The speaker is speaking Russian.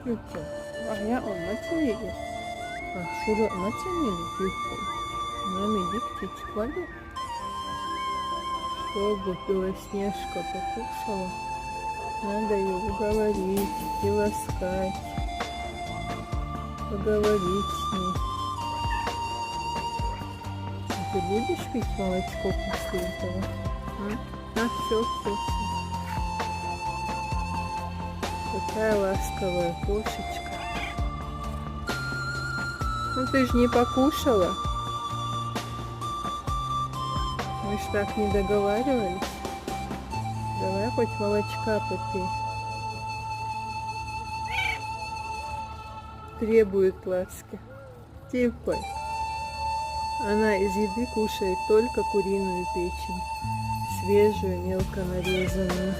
Lütfen. Ahya olmasın. Шура натянули юбку. Маме иди птичек воды. Чтобы Белоснежка покушала. Надо ее уговорить и ласкать. Поговорить с ней. Ты будешь пить молочко после этого? Все. Какая ласковая кошечка. Ну ты же не покушала. Мы ж так не договаривались. Давай хоть молочка попей. Требует ласки. Типа. Она из еды кушает только куриную печень. Свежую, мелко нарезанную.